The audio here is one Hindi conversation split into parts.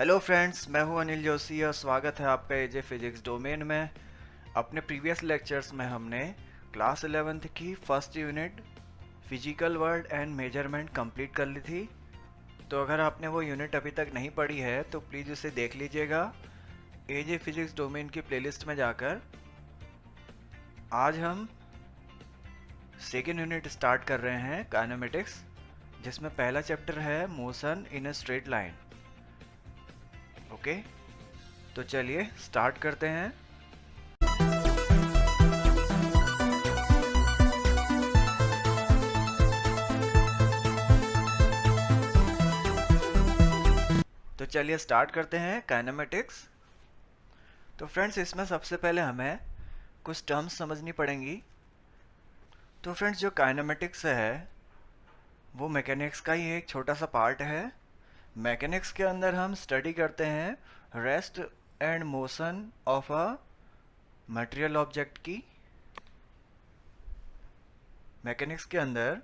हेलो फ्रेंड्स, मैं हूं अनिल जोशी और स्वागत है आपका एजे फिजिक्स डोमेन में। अपने प्रीवियस लेक्चर्स में हमने क्लास 11th की first unit physical world and measurement complete कर ली थी। तो अगर आपने वो यूनिट अभी तक नहीं पढ़ी है तो प्लीज़ उसे देख लीजिएगा एजे फिजिक्स डोमेन की प्लेलिस्ट में जाकर। आज हम सेकेंड यूनिट स्टार्ट कर रहे हैं काइनेमेटिक्स, जिसमें पहला चैप्टर है motion in a straight line. Okay, तो चलिए स्टार्ट करते हैं। तो चलिए स्टार्ट करते हैं काइनेमेटिक्स। तो फ्रेंड्स, इसमें सबसे पहले हमें कुछ टर्म्स समझनी पड़ेंगी। तो फ्रेंड्स, जो काइनेमेटिक्स है वो मैकेनिक्स का ही एक छोटा सा पार्ट है। मैकेनिक्स के अंदर हम स्टडी करते हैं rest and motion of a material object की। मैकेनिक्स के अंदर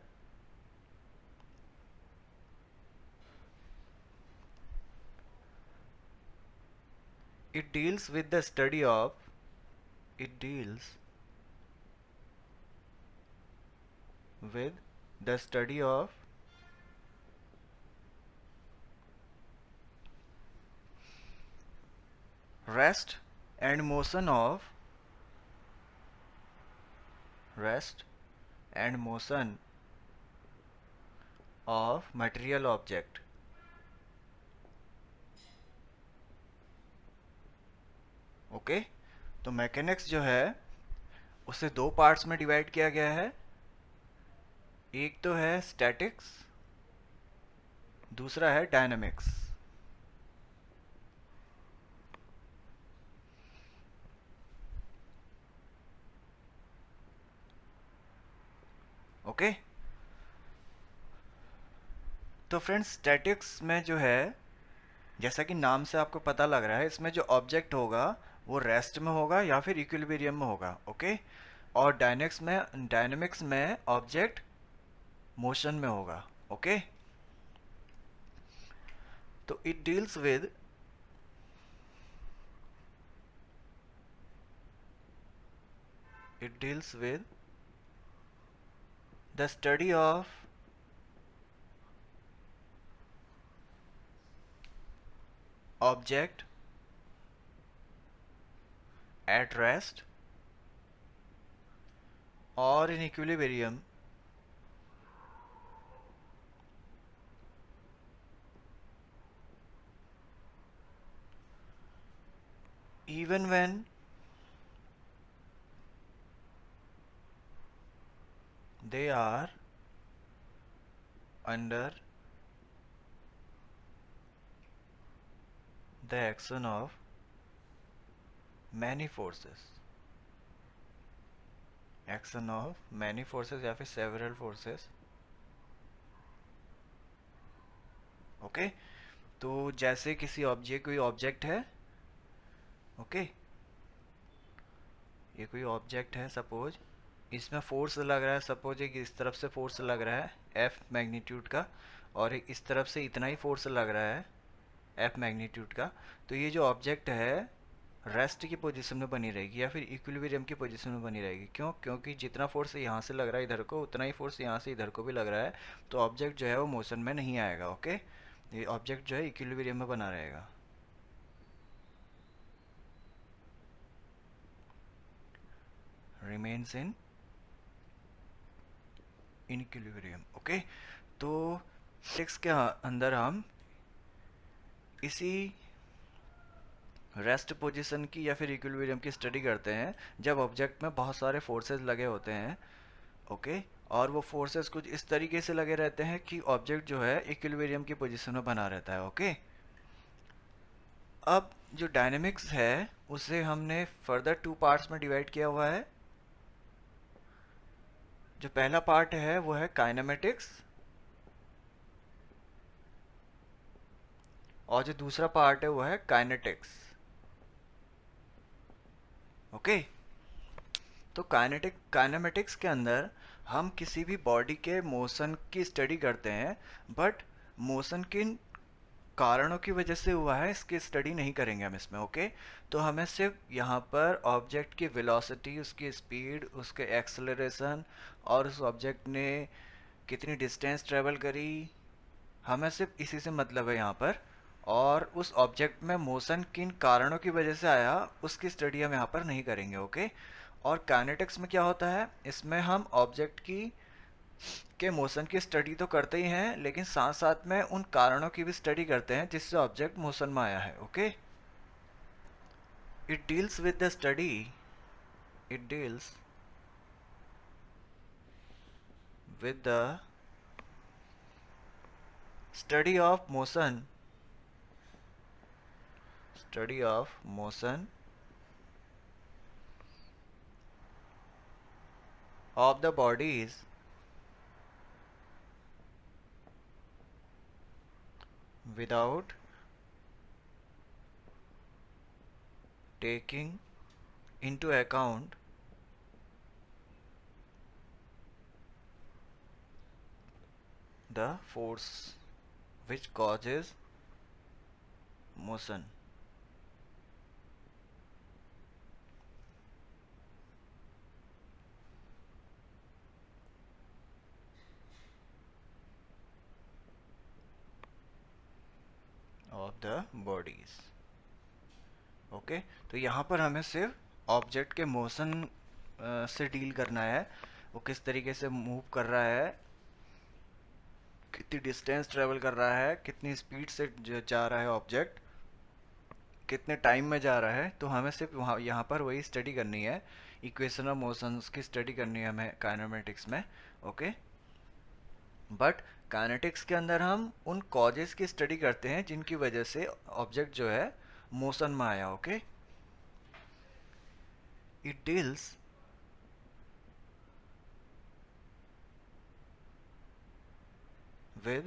it deals with the study of it deals with the study of rest and motion of rest and motion of material object. Okay, तो मैकेनिक्स जो है उसे दो पार्ट्स में डिवाइड किया गया है। एक तो है स्टैटिक्स, दूसरा है डायनामिक्स। ओके, तो फ्रेंड्स स्टैटिक्स में जो है, जैसा कि नाम से आपको पता लग रहा है, इसमें जो ऑब्जेक्ट होगा वो रेस्ट में होगा या फिर इक्विलिब्रियम में होगा। ओके, और डायनेमिक्स में ऑब्जेक्ट मोशन में होगा। ओके, तो it deals with the study of object at rest और in equilibrium even when they are under the action of many forces या फिर several forces। ओके, तो जैसे कोई ऑब्जेक्ट है। ओके, ये कोई ऑब्जेक्ट है, सपोज इसमें फोर्स लग रहा है। सपोज एक इस तरफ से फोर्स लग रहा है एफ मैग्नीट्यूड का, और एक इस तरफ से इतना ही फोर्स लग रहा है एफ मैग्नीट्यूड का। तो ये जो ऑब्जेक्ट है रेस्ट की पोजीशन में बनी रहेगी या फिर इक्विलिब्रियम की पोजीशन में बनी रहेगी। क्यों? क्योंकि जितना फोर्स यहाँ से लग रहा है इधर को, उतना ही फोर्स यहाँ से इधर को भी लग रहा है। तो ऑब्जेक्ट जो है वो मोशन में नहीं आएगा। ओके, ये ऑब्जेक्ट जो है इक्विलिब्रियम में बना रहेगा। Remains in equilibrium. ओके, तो फिजिक्स के अंदर हम इसी रेस्ट पोजीशन की या फिर इक्विलिब्रियम की स्टडी करते हैं जब ऑब्जेक्ट में बहुत सारे फोर्सेस लगे होते हैं। ओके, और वो फोर्सेस कुछ इस तरीके से लगे रहते हैं कि ऑब्जेक्ट जो है इक्विलिब्रियम की पोजीशन में बना रहता है। ओके, अब जो डायनेमिक्स है उसे हमने फर्दर टू पार्ट्स में डिवाइड किया हुआ है। जो पहला पार्ट है वो है काइनेमेटिक्स, और जो दूसरा पार्ट है वो है काइनेटिक्स। ओके, तो काइनेमेटिक्स के अंदर हम किसी भी बॉडी के मोशन की स्टडी करते हैं, बट मोशन की कारणों की वजह से हुआ है इसकी स्टडी नहीं करेंगे हम इसमें, ओके। तो हमें सिर्फ यहाँ पर ऑब्जेक्ट की वेलोसिटी, उसकी स्पीड, उसके एक्सेलरेशन और उस ऑब्जेक्ट ने कितनी डिस्टेंस ट्रेवल करी, हमें सिर्फ इसी से मतलब है यहाँ पर। और उस ऑब्जेक्ट में मोशन किन कारणों की वजह से आया उसकी स्टडी हम यहाँ पर नहीं करेंगे, ओके। और काइनेटिक्स में क्या होता है, इसमें हम ऑब्जेक्ट की के मोशन की स्टडी तो करते ही हैं, लेकिन साथ साथ में उन कारणों की भी स्टडी करते हैं जिससे ऑब्जेक्ट मोशन में आया है, okay. It deals with the study, it deals with the study of motion, study of motion of the bodies without taking into account the force which causes motion. Of the bodies, okay. तो यहाँ पर हमें सिर्फ ऑब्जेक्ट के मोशन से डील करना है, वो किस तरीके से मूव कर रहा है, कितनी डिस्टेंस ट्रेवल कर रहा है, कितनी स्पीड से जा रहा है ऑब्जेक्ट, कितने टाइम में जा रहा है। तो हमें सिर्फ वहाँ यहाँ पर वही स्टडी करनी है, इक्वेशन ऑफ मोशंस की स्टडी करनी है हमें काइनेमेटिक्स में, ओके। बट काइनेटिक्स के अंदर हम उन कॉजेस की स्टडी करते हैं जिनकी वजह से ऑब्जेक्ट जो है मोशन में आया, okay. It deals with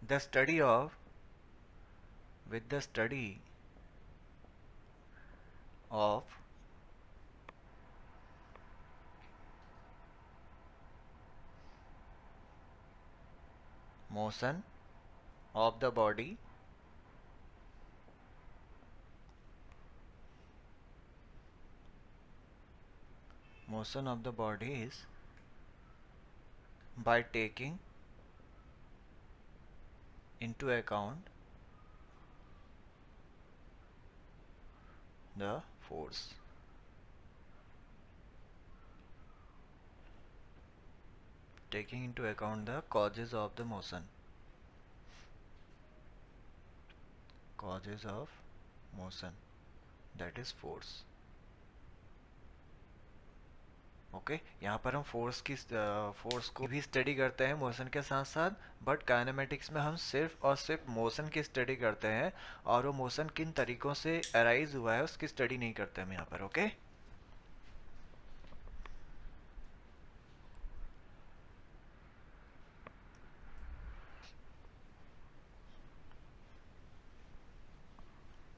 the study of with the study of motion of the body motion of the body is by taking into account the force, taking into account the causes of the motion, causes of motion, that is force, okay. यहाँ पर हम फोर्स को भी स्टडी करते हैं मोशन के साथ साथ, बट काइनेमेटिक्स में हम सिर्फ और सिर्फ मोशन की स्टडी करते हैं, और वो मोशन किन तरीकों से अराइज हुआ है उसकी स्टडी नहीं करते हम यहाँ पर, ओके।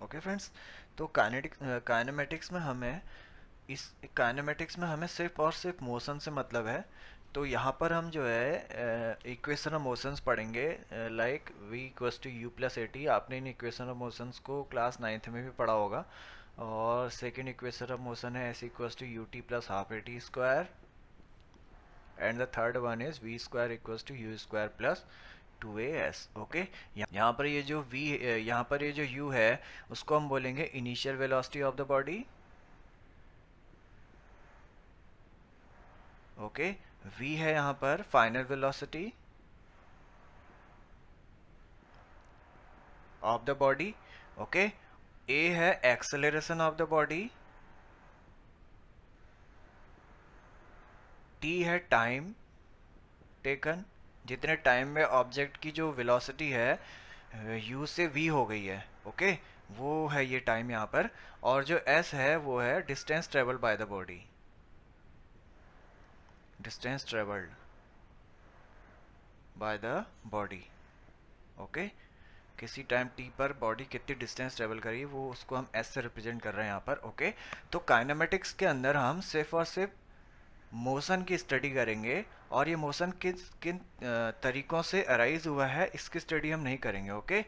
ओके फ्रेंड्स, तो काइनेमेटिक्स में हमें सिर्फ और सिर्फ मोशन से मतलब है। तो यहाँ पर हम जो है इक्वेशन ऑफ मोशंस पढ़ेंगे, like v equals to u plus a t. आपने इन इक्वेशन ऑफ मोशंस को क्लास 9th में भी पढ़ा होगा। और सेकेंड इक्वेशन ऑफ मोशन है s equals to u t plus half a t square, and the third one is v square equals to u square plus 2as, okay. यहाँ पर ये जो v, यहाँ पर ये जो u है उसको हम बोलेंगे initial velocity of the body, okay. v है यहाँ पर final velocity of the body, okay. a है acceleration of the body, t है टाइम टेकन, जितने टाइम में ऑब्जेक्ट की जो वेलोसिटी है u से v हो गई है, ओके, वो है ये टाइम यहाँ पर। और जो s है वो है distance travelled by the body, distance travelled by the body, okay. किसी टाइम t पर बॉडी कितनी डिस्टेंस ट्रेवल करी वो उसको हम s से रिप्रेजेंट कर रहे हैं यहाँ पर, ओके। तो काइनेमेटिक्स के अंदर हम सिर्फ और सिर्फ मोशन की स्टडी करेंगे, और ये मोशन किस किन तरीकों से अराइज हुआ है इसकी स्टडी हम नहीं करेंगे, ओके।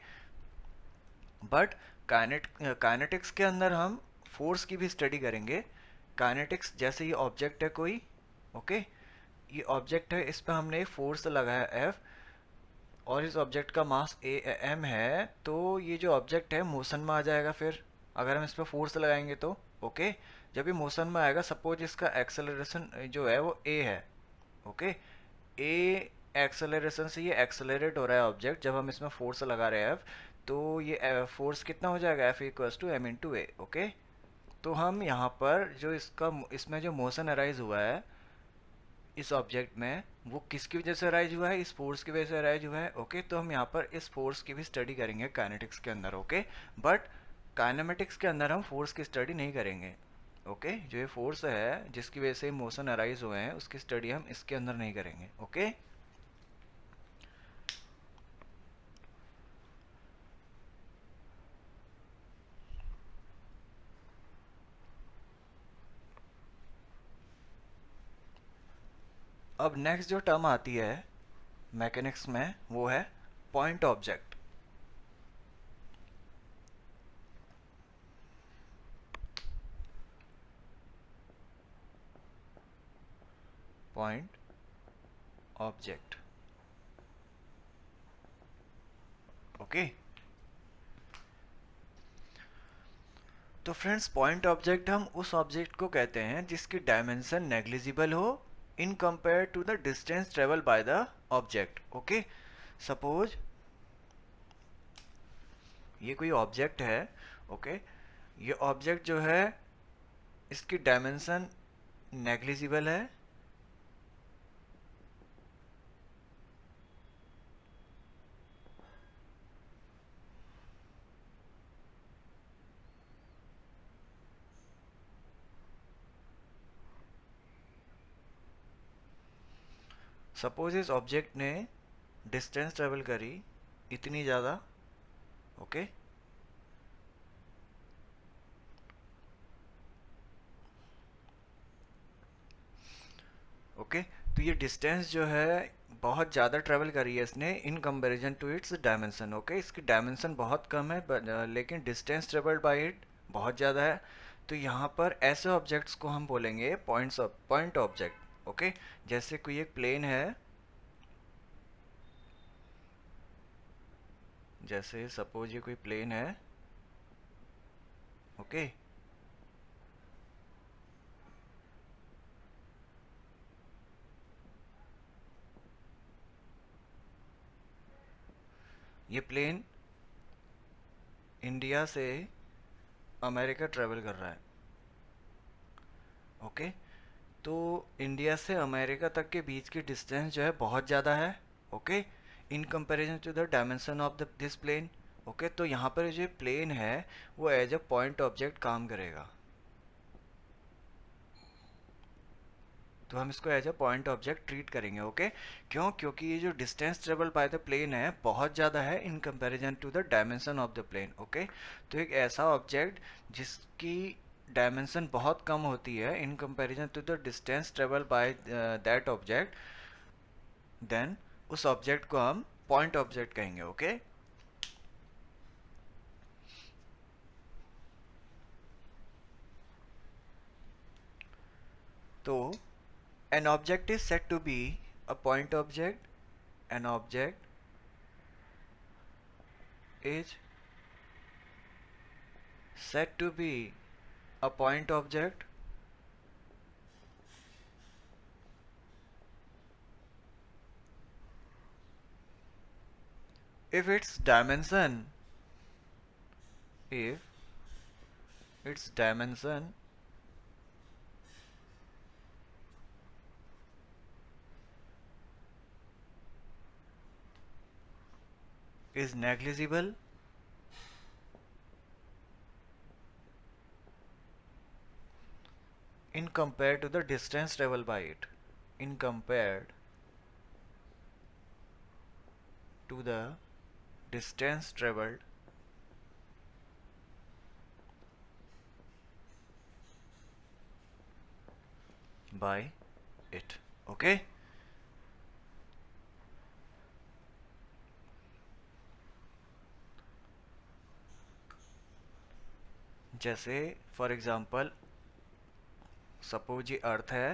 बट काइनेटिक्स के अंदर हम फोर्स की भी स्टडी करेंगे। काइनेटिक्स जैसे ये ऑब्जेक्ट है कोई, ओके, ये ऑब्जेक्ट है, इस पर हमने एक फोर्स लगाया एफ, और इस ऑब्जेक्ट का मास ए एम है, तो ये जो ऑब्जेक्ट है मोशन में आ जाएगा फिर, अगर हम इस पर फोर्स लगाएंगे तो, ओके। जब ये मोशन में आएगा, सपोज इसका एक्सेलरेशन जो है वो ए है, ओके, ए एक्सेलरेशन से ये एक्सेलरेट हो रहा है ऑब्जेक्ट, जब हम इसमें फोर्स लगा रहे हैं एफ, तो ये फोर्स कितना हो जाएगा, F equals to m into a, okay. तो हम यहाँ पर जो इसका इसमें जो मोशन अराइज हुआ है इस ऑब्जेक्ट में, वो किसकी वजह से अराइज हुआ है, इस फोर्स की वजह से अराइज हुआ है, ओके। तो हम यहाँ पर इस फोर्स की भी स्टडी करेंगे काइनेटिक्स के अंदर, ओके। बट काइनेमेटिक्स के अंदर हम फोर्स की स्टडी नहीं करेंगे, ओके। जो ये फोर्स है जिसकी वजह से मोशन अराइज हुए हैं उसकी स्टडी हम इसके अंदर नहीं करेंगे, ओके। अब नेक्स्ट जो टर्म आती है मैकेनिक्स में वो है point object. Point object, okay. तो फ्रेंड्स, पॉइंट ऑब्जेक्ट हम उस ऑब्जेक्ट को कहते हैं जिसकी डायमेंशन नेग्लिजिबल हो in compare to the distance travel by the object, okay. Suppose ये कोई ऑब्जेक्ट है, ओके, ये ऑब्जेक्ट जो है इसकी डायमेंशन नेग्लिजिबल है, सपोज इस ऑब्जेक्ट ने डिस्टेंस ट्रेवल करी इतनी ज़्यादा, ओके, ओके। तो ये डिस्टेंस जो है बहुत ज़्यादा ट्रेवल करी है इसने in comparison to its dimension, okay. इसकी डायमेंशन बहुत कम है लेकिन डिस्टेंस ट्रेवल्ड बाय इट बहुत ज़्यादा है। तो यहाँ पर ऐसे ऑब्जेक्ट्स को हम बोलेंगे पॉइंट ऑब्जेक्ट, ओके। जैसे कोई एक प्लेन है, जैसे सपोज ये कोई प्लेन है, ओके, ये प्लेन इंडिया से अमेरिका ट्रेवल कर रहा है, ओके। तो इंडिया से अमेरिका तक के बीच की डिस्टेंस जो है बहुत ज़्यादा है, okay, in comparison to the dimension of the this plane, okay. तो यहाँ पर जो प्लेन है वो एज अ पॉइंट ऑब्जेक्ट काम करेगा, तो हम इसको as a point object treat करेंगे, ओके। क्यों? क्योंकि ये जो distance travel by the plane है बहुत ज़्यादा है in comparison to the dimension of the plane, okay. तो एक ऐसा ऑब्जेक्ट जिसकी डायमेंशन बहुत कम होती है in comparison to the distance travel by that object, then उस ऑब्जेक्ट को हम पॉइंट ऑब्जेक्ट कहेंगे, ओके। तो an object is said to be a point object, an object is said to be a point object if if its dimension is negligible in compared to the distance traveled by it, in compared to the distance traveled by it. Okay. जैसे फॉर एग्जांपल सपोज ये अर्थ है,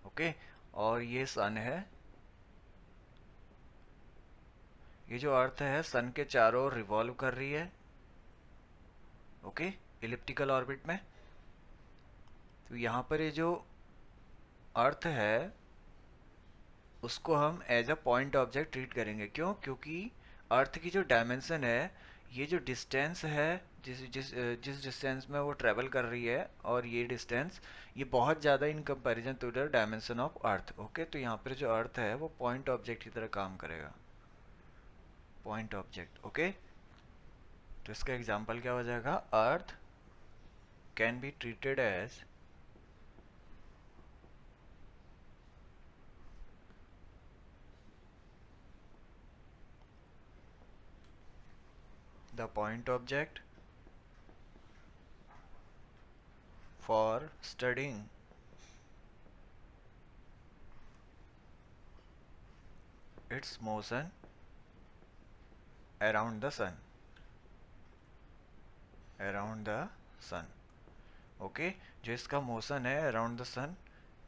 ओके, और ये सन है। ये जो अर्थ है सन के चारों ओर रिवॉल्व कर रही है, ओके, इलिप्टिकल ऑर्बिट में। तो यहाँ पर ये जो अर्थ है उसको हम as a point object treat करेंगे। क्यों? क्योंकि अर्थ की जो डायमेंशन है, ये जो डिस्टेंस है, जिस जिस जिस डिस्टेंस में वो ट्रेवल कर रही है, और ये डिस्टेंस, ये बहुत ज़्यादा in comparison to the dimension of earth. Okay, तो यहाँ पर जो अर्थ है वो पॉइंट ऑब्जेक्ट की तरह काम करेगा, पॉइंट ऑब्जेक्ट। ओके, तो इसका एग्जांपल क्या हो जाएगा? Earth can be treated as the point object for studying its motion around the sun, around the sun। Okay, जो इसका मोशन है अराउंड द सन,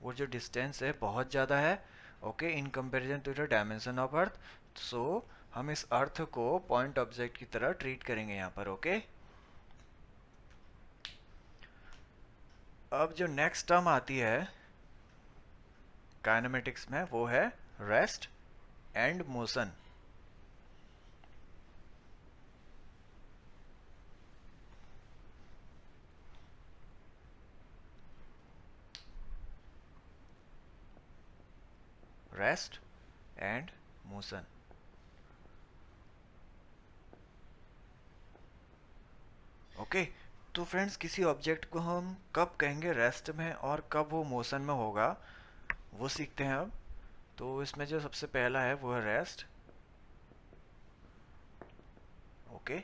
वो जो डिस्टेंस है बहुत ज़्यादा है, okay, in comparison to the dimension of earth. So हम इस अर्थ को पॉइंट ऑब्जेक्ट की तरह ट्रीट करेंगे यहाँ पर। ओके, अब जो नेक्स्ट टर्म आती है काइनेमेटिक्स में वो है rest and motion. Rest and motion. Okay, तो फ्रेंड्स किसी ऑब्जेक्ट को हम कब कहेंगे रेस्ट में और कब वो मोशन में होगा, वो सीखते हैं अब। तो इसमें जो सबसे पहला है वो है रेस्ट। ओके,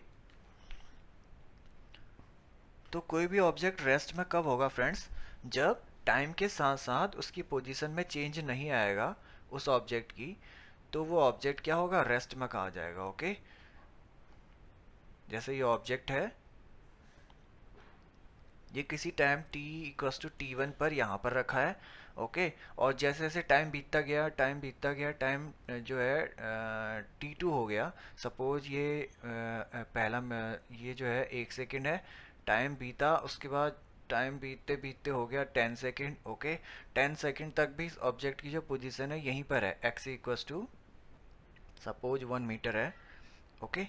तो कोई भी ऑब्जेक्ट रेस्ट में कब होगा फ्रेंड्स? जब टाइम के साथ साथ उसकी पोजीशन में चेंज नहीं आएगा उस ऑब्जेक्ट की, तो वो ऑब्जेक्ट क्या होगा? रेस्ट में कहा जाएगा। ओके, जैसे ये ऑब्जेक्ट है, ये किसी time t equals to t1 पर यहाँ पर रखा है, ओके, और जैसे जैसे टाइम बीतता गया, टाइम जो है t2 हो गया। सपोज ये पहला ये जो है 1 सेकेंड है, टाइम बीता, उसके बाद टाइम बीतते बीतते हो गया 10 सेकेंड। ओके, 10 सेकेंड तक भी इस ऑब्जेक्ट की जो पोजीशन है यहीं पर है, x equals to suppose 1 metre है। ओके,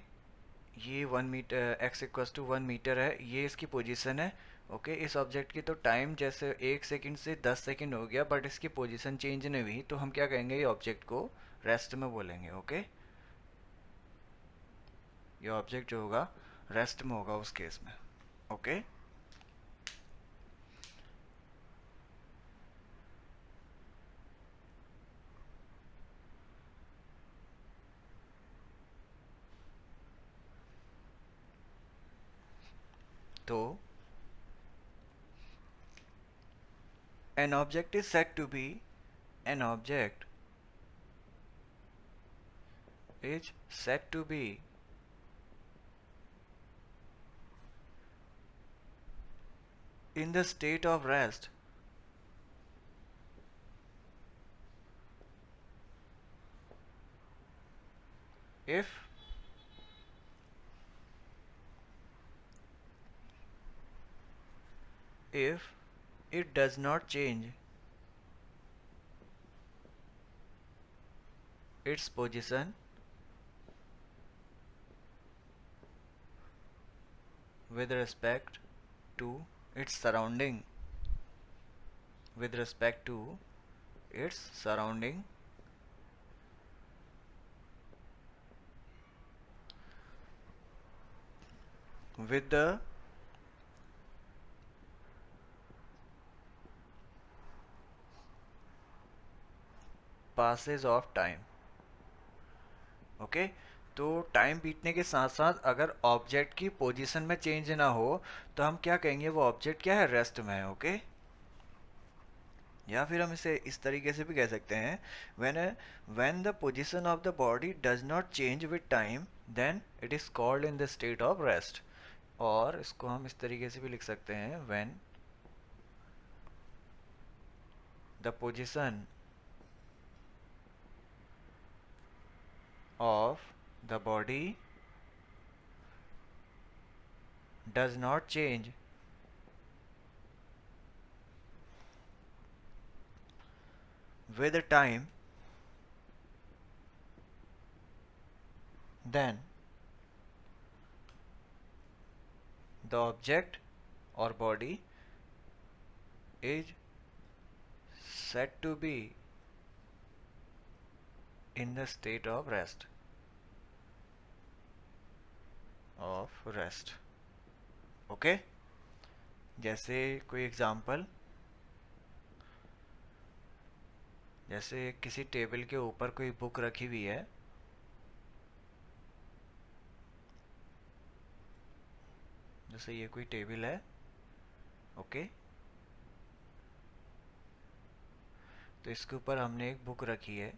ये 1 metre, x equals to 1 metre है, ये इसकी पोजीशन है। ओके, इस ऑब्जेक्ट की तो टाइम जैसे 1 सेकंड से 10 सेकंड हो गया, बट इसकी पोजीशन चेंज नहीं हुई, तो हम क्या कहेंगे? ये ऑब्जेक्ट को रेस्ट में बोलेंगे। ओके, ये ऑब्जेक्ट जो होगा रेस्ट में होगा उस केस में। ओके, तो an object is said to be an object is said to be in the state of rest if it does not change its position with respect to its surrounding, with respect to its surrounding, with the passage of time। Okay, तो टाइम बीतने के साथ साथ अगर ऑब्जेक्ट की पोजीशन में चेंज ना हो, तो हम क्या कहेंगे? वो ऑब्जेक्ट क्या है? रेस्ट में है। ओके, या फिर हम इसे इस तरीके से भी कह सकते हैं, when when the position of the body does not change with time then it is called in the state of rest. और इसको हम इस तरीके से भी लिख सकते हैं, when the position of the body does not change with time, then the object or body is said to be in the state of rest. Okay, जैसे कोई एग्जांपल, जैसे किसी टेबल के ऊपर कोई बुक रखी हुई है, जैसे ये कोई टेबल है, ओके, तो इसके ऊपर हमने एक बुक रखी है।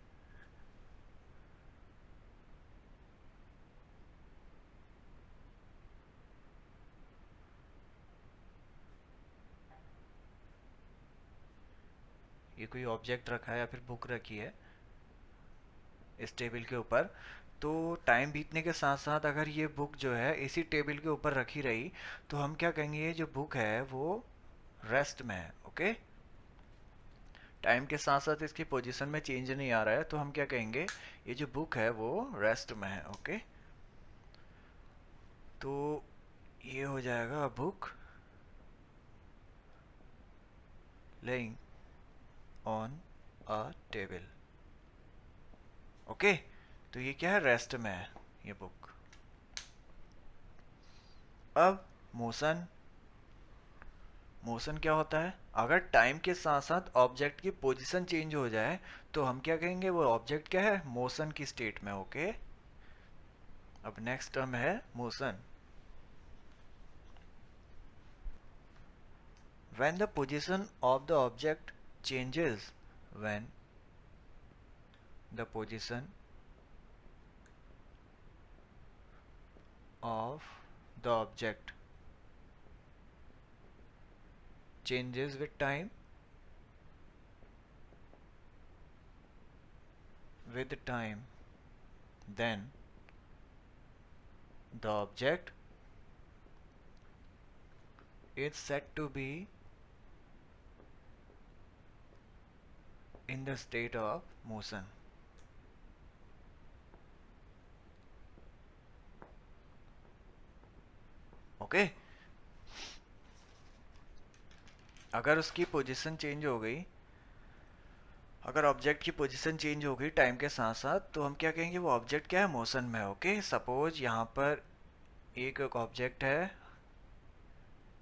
ये कोई ऑब्जेक्ट रखा है या फिर बुक रखी है इस टेबल के ऊपर, तो टाइम बीतने के साथ साथ अगर ये बुक जो है इसी टेबल के ऊपर रखी रही तो हम क्या कहेंगे, ये जो बुक है वो रेस्ट में है। ओके, टाइम के साथ साथ इसकी पोजीशन में चेंज नहीं आ रहा है, तो हम क्या कहेंगे, ये जो बुक है वो रेस्ट में है। ओके, तो ये हो जाएगा book laying on a table. Okay, तो ये क्या है, रेस्ट में है ये बुक। अब मोशन, मोशन क्या होता है, अगर टाइम के साथ साथ ऑब्जेक्ट की पोजीशन चेंज हो जाए तो हम क्या कहेंगे, वो ऑब्जेक्ट क्या है, मोशन की स्टेट में। ओके, अब नेक्स्ट टर्म है motion. When the position of the object changes, when the position of the object changes with time, then the object is said to be in the state of motion. Okay, अगर उसकी पोजीशन चेंज हो गई, अगर ऑब्जेक्ट की पोजीशन चेंज हो गई टाइम के साथ साथ, तो हम क्या कहेंगे, वो ऑब्जेक्ट क्या है, मोशन में। ओके, सपोज यहाँ पर एक ऑब्जेक्ट है,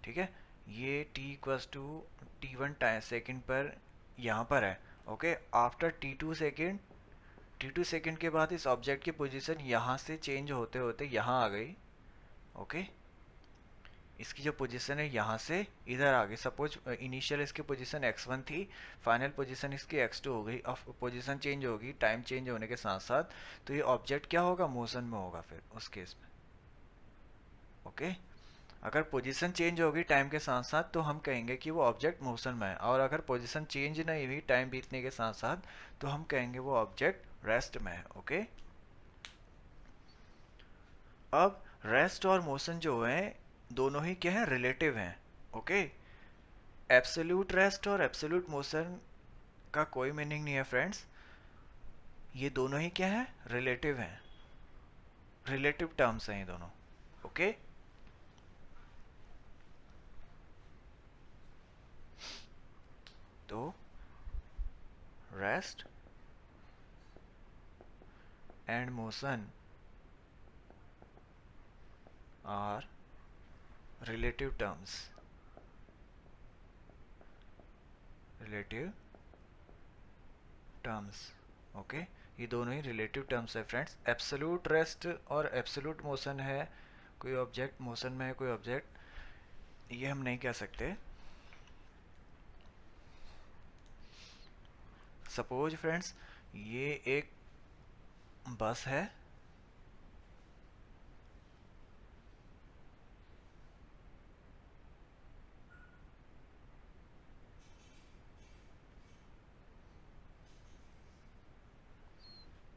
ठीक है, ये t=t1 टाइम सेकेंड पर यहाँ पर है। ओके, आफ्टर t2 सेकेंड के बाद इस ऑब्जेक्ट की पोजीशन यहाँ से चेंज होते होते यहाँ आ गई। ओके, इसकी जो पोजीशन है यहाँ से इधर आ गई। सपोज इनिशियल इसकी पोजीशन x1 थी, फाइनल पोजीशन इसकी x2 हो गई। अब पोजीशन चेंज होगी टाइम चेंज होने के साथ साथ, तो ये ऑब्जेक्ट क्या होगा, मोशन में होगा फिर उस केस में। ओके, अगर पोजीशन चेंज होगी टाइम के साथ साथ तो हम कहेंगे कि वो ऑब्जेक्ट मोशन में है, और अगर पोजीशन चेंज नहीं हुई टाइम बीतने के साथ साथ तो हम कहेंगे वो ऑब्जेक्ट रेस्ट में है। ओके, अब रेस्ट और मोशन जो है दोनों ही क्या है, रिलेटिव हैं। ओके, एब्सोल्यूट रेस्ट और एब्सोल्यूट मोशन का कोई मीनिंग नहीं है फ्रेंड्स, ये दोनों ही क्या है, रिलेटिव हैं, रिलेटिव टर्म्स हैं ये दोनों। ओके, तो rest and motion are relative terms, okay, ये दोनों ही रिलेटिव टर्म्स है फ्रेंड्स। एब्सोल्यूट रेस्ट और एब्सोल्यूट मोशन है, कोई ऑब्जेक्ट मोशन में है कोई ऑब्जेक्ट, ये हम नहीं कह सकते। सपोज फ्रेंड्स ये एक बस है,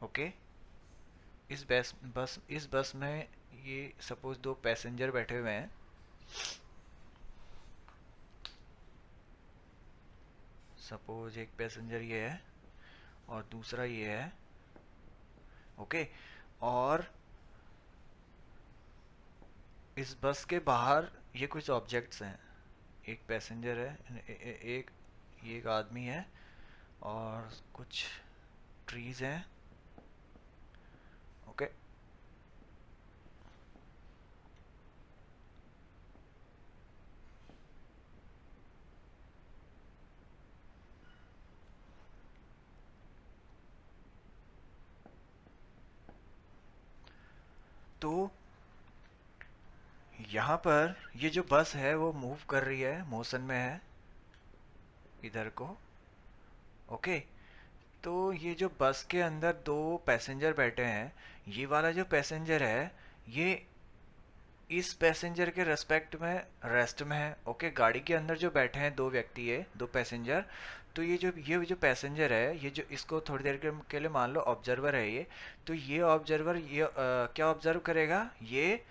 ओके। इस बस में ये सपोज दो पैसेंजर बैठे हुए हैं, सपोज एक पैसेंजर ये है और दूसरा ये है, ओके। और इस बस के बाहर ये कुछ ऑब्जेक्ट्स हैं, एक पैसेंजर है, एक ये एक आदमी है और कुछ ट्रीज हैं, ओके। तो यहाँ पर ये जो बस है वो मूव कर रही है, मोशन में है इधर को, ओके। तो ये जो बस के अंदर दो पैसेंजर बैठे हैं, ये वाला जो पैसेंजर है ये इस पैसेंजर के रेस्पेक्ट में रेस्ट में है, ओके। गाड़ी के अंदर जो बैठे हैं दो व्यक्ति है, दो पैसेंजर, तो ये जो पैसेंजर है, ये जो इसको थोड़ी देर के लिए मान लो ऑब्जर्वर है ये, तो ये ऑब्जर्वर ये क्या ऑब्जर्व करेगा, ये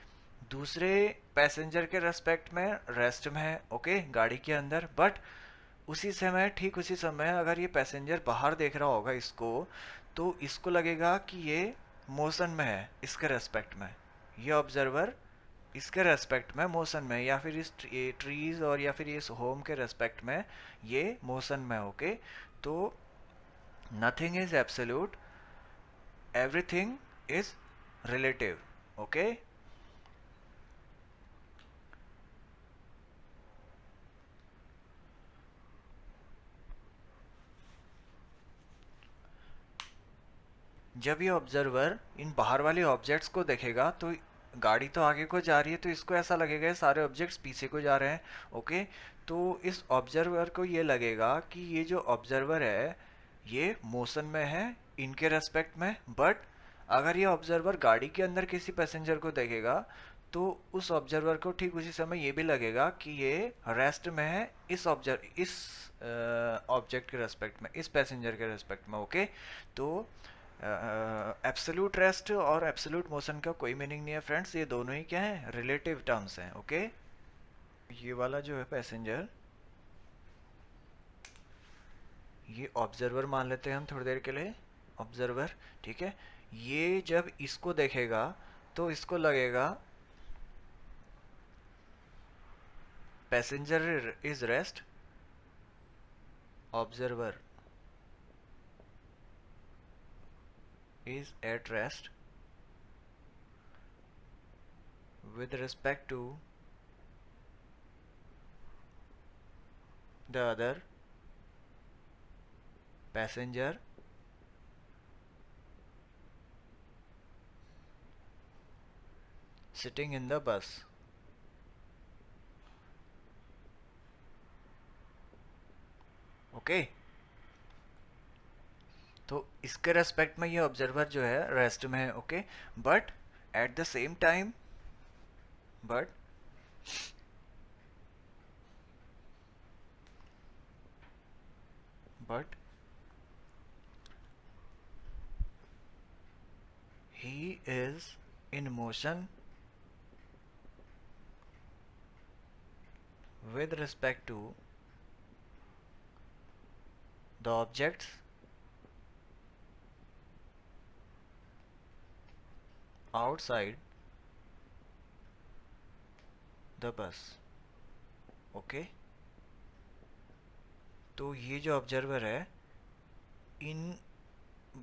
दूसरे पैसेंजर के रेस्पेक्ट में रेस्ट में है, ओके, गाड़ी के अंदर। बट उसी समय, ठीक उसी समय अगर ये पैसेंजर बाहर देख रहा होगा इसको, तो इसको लगेगा कि ये मोशन में है इसके रेस्पेक्ट में, ये ऑब्जर्वर इसके रेस्पेक्ट में मोशन में, या फिर इस ट्रीज और या फिर इस होम के रेस्पेक्ट में ये मोशन में, ओके। तो nothing is absolute, everything is relative, okay. जब ये ऑब्जर्वर इन बाहर वाले ऑब्जेक्ट्स को देखेगा तो गाड़ी तो आगे को जा रही है, तो इसको ऐसा लगेगा ये सारे ऑब्जेक्ट्स पीछे को जा रहे हैं, ओके। तो इस ऑब्जर्वर को ये लगेगा कि ये जो ऑब्जर्वर है ये मोशन में है इनके रेस्पेक्ट में। बट अगर ये ऑब्जर्वर गाड़ी के अंदर किसी पैसेंजर को देखेगा तो उस ऑब्जर्वर को ठीक उसी समय ये भी लगेगा कि ये रेस्ट में है इस ऑब्जेक्ट के रेस्पेक्ट में, इस पैसेंजर के रेस्पेक्ट में, ओके। तो एब्सोल्यूट रेस्ट और एब्सोल्यूट मोशन का कोई मीनिंग नहीं है फ्रेंड्स, ये दोनों ही क्या है, रिलेटिव टर्म्स हैं, ओके। ये वाला जो है पैसेंजर, ये ऑब्जर्वर मान लेते हैं हम थोड़ी देर के लिए, ऑब्जर्वर, ठीक है। ये जब इसको देखेगा तो इसको लगेगा passenger is rest, observer is at rest with respect to the other passenger sitting in the bus, okay. तो इसके रेस्पेक्ट में ये ऑब्जर्वर जो है रेस्ट में है, okay. But at the same time, but but he is in motion with respect to the objects outside the bus, okay. तो ये जो ऑब्जर्वर है इन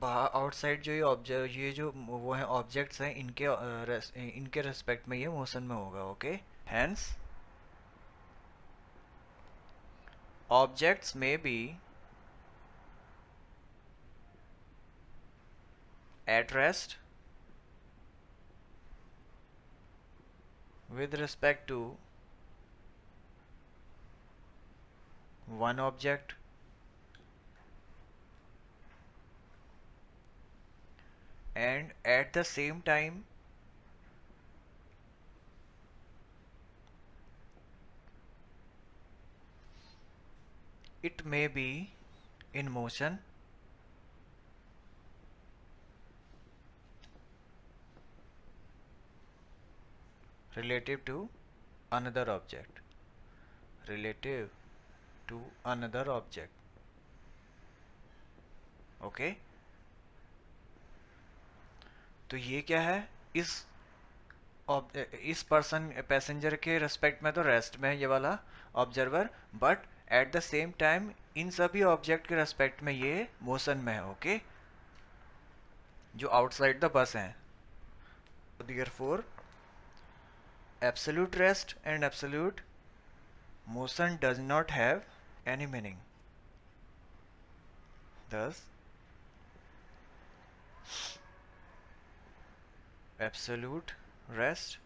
आउटसाइड जो ये जो वो है ऑब्जेक्ट्स हैं इनके रेस्पेक्ट में ये मोशन में होगा, ओके। हैंस ऑब्जेक्ट्स में B at rest with respect to one object and at the same time it may be in motion relative to another object, relative to another object. Okay तो ये क्या है, इस इस पर्सन पैसेंजर के रेस्पेक्ट में तो रेस्ट में है ये वाला observer, but at the same time in सभी ऑब्जेक्ट के रेस्पेक्ट में ये मोशन में है। ओके जो आउटसाइड द बस हैं। Therefore absolute rest and absolute motion does not have any meaning. Thus absolute rest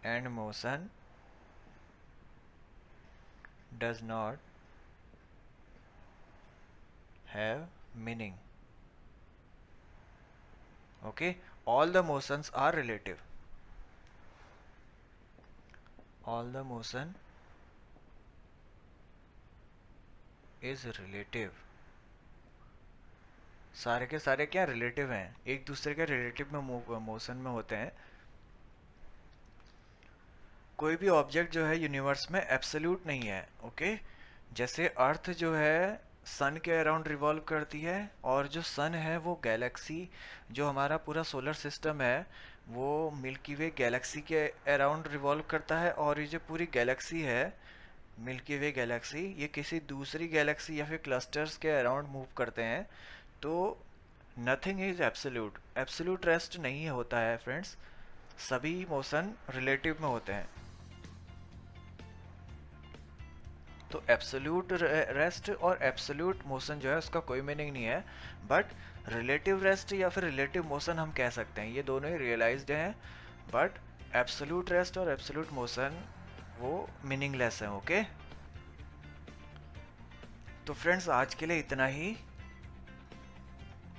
and motion does not have meaning. Okay, all the motions are relative. All the motion is relative. सारे के सारे क्या रिलेटिव हैं, एक दूसरे के रिलेटिव में मोशन में होते हैं। कोई भी ऑब्जेक्ट जो है यूनिवर्स में एब्सोल्यूट नहीं है। ओके जैसे अर्थ जो है सन के अराउंड रिवॉल्व करती है, और जो सन है वो गैलेक्सी, जो हमारा पूरा सोलर सिस्टम है वो मिल्की वे गैलेक्सी के अराउंड रिवॉल्व करता है, और ये जो पूरी गैलेक्सी है मिल्की वे गैलेक्सी ये किसी दूसरी गैलेक्सी या फिर क्लस्टर्स के अराउंड मूव करते हैं। तो nothing is absolute, absolute rest नहीं होता है फ्रेंड्स, सभी मोशन रिलेटिव में होते हैं। तो एब्सोल्यूट रेस्ट और एब्सोल्यूट मोशन जो है उसका कोई मीनिंग नहीं है, बट रिलेटिव रेस्ट या फिर रिलेटिव मोशन हम कह सकते हैं, ये दोनों ही रियलाइज्ड हैं, बट एब्सोल्यूट रेस्ट और एब्सोल्यूट मोशन वो मीनिंगलेस है। ओके तो फ्रेंड्स आज के लिए इतना ही।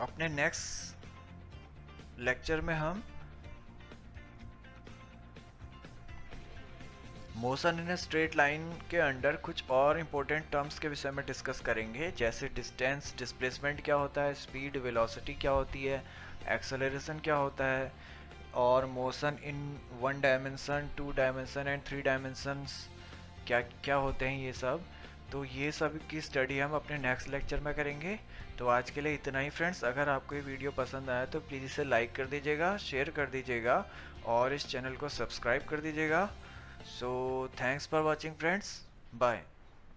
अपने नेक्स्ट लेक्चर में हम motion in a straight line के अंडर कुछ और इम्पोर्टेंट टर्म्स के विषय में डिस्कस करेंगे, जैसे डिस्टेंस, डिस्प्लेसमेंट क्या होता है, स्पीड, वेलोसिटी क्या होती है, एक्सेलरेशन क्या होता है, और motion in 1 dimension, 2 dimension and 3 dimensions क्या क्या होते हैं ये सब। तो ये सब की स्टडी हम अपने नेक्स्ट लेक्चर में करेंगे। तो आज के लिए इतना ही फ्रेंड्स। अगर आपको ये वीडियो पसंद आया तो प्लीज़ इसे लाइक कर दीजिएगा, शेयर कर दीजिएगा और इस चैनल को सब्सक्राइब कर दीजिएगा। So thanks for watching friends, bye.